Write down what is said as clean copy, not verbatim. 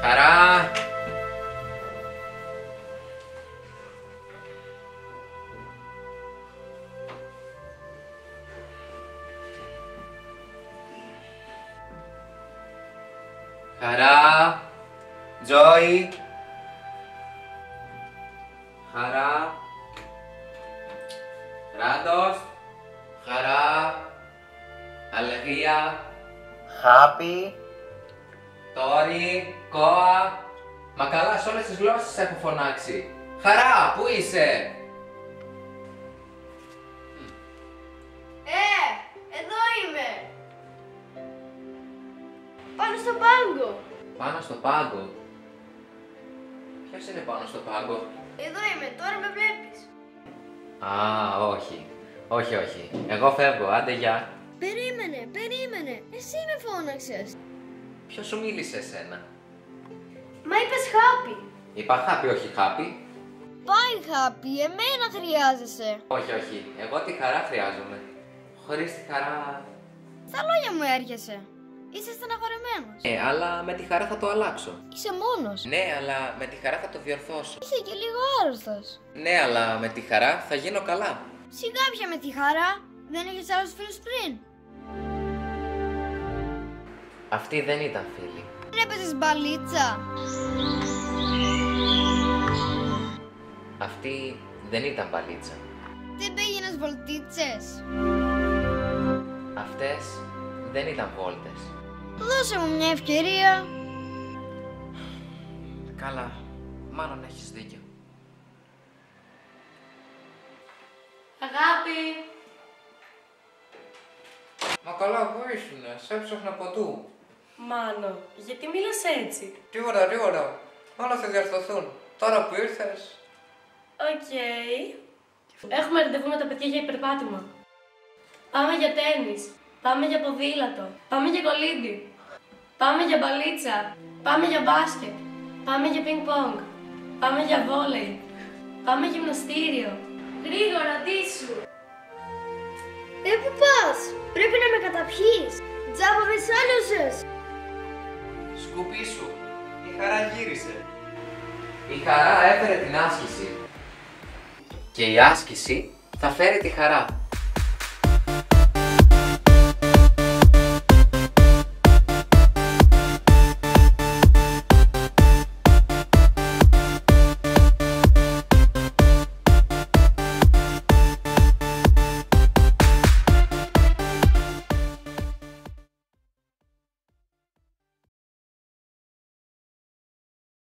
Χαρά! Χαρά! Τζόι! Χαρά! Ράντος! Χαρά! Αλεγία! Χάπι. Τόρι! Κόα! Μα καλά, σε όλες τις γλώσσες έχω φωνάξει. Χαρά, πού είσαι? Εδώ είμαι. Πάνω στο πάγκο. Πάνω στο πάγκο. Ποιος είναι πάνω στο πάγκο? Εδώ είμαι, τώρα με βλέπεις. Α, όχι. Όχι, όχι. Εγώ φεύγω, άντε γεια. Περίμενε. Εσύ με φώναξες. Ποιος σου μίλησε εσένα? Μα είπες χάπι. Είπα χάπι, όχι χάπι. Πάει χάπι, εμένα χρειάζεσαι. Όχι, όχι. Εγώ τη χαρά χρειάζομαι. Χωρίς τη χαρά... Στα λόγια μου έρχεσαι. Είσαι στεναχωρεμένος. αλλά με τη χαρά θα το αλλάξω. Είσαι μόνος. Ναι, αλλά με τη χαρά θα το διορθώσω. Είσαι και λίγο άρρωστος. Ναι, αλλά με τη χαρά θα γίνω καλά. Σιγά πια με τη χαρά. Δεν έχεις άλλους φίλους πριν. Αυτοί δεν ήταν φίλοι. Δεν έπαιζες μπαλίτσα. Αυτή δεν ήταν μπαλίτσα. Δεν πήγαινες βολτίτσες. Αυτές δεν ήταν βόλτες. Δώσε μου μια ευκαιρία. Καλά, μάλλον έχεις δίκιο. Αγάπη! Μα καλά, πού ήσουνε, σε έψαχνα παντού. Μάνο, γιατί μιλάς έτσι? Τίποτα. Όλα θα διορθωθούν. Τώρα που ήρθες. Οκ. Έχουμε ραντεβού με τα παιδιά για υπερπάτημα. Πάμε για τένις. Πάμε για ποδήλατο. Πάμε για κολύμπι. Πάμε για μπαλίτσα. Πάμε για μπάσκετ. Πάμε για πινκ πονγκ. Πάμε για βόλεϊ. Πάμε γυμναστήριο. Γρήγορα, ντύσου. Πού πας? Πρέπει να με καταπιείς. Τζάμπα με σάλιωσες. Σκουπί σου. Η χαρά γύρισε. Η χαρά έφερε την άσκηση. Και η άσκηση θα φέρει τη χαρά.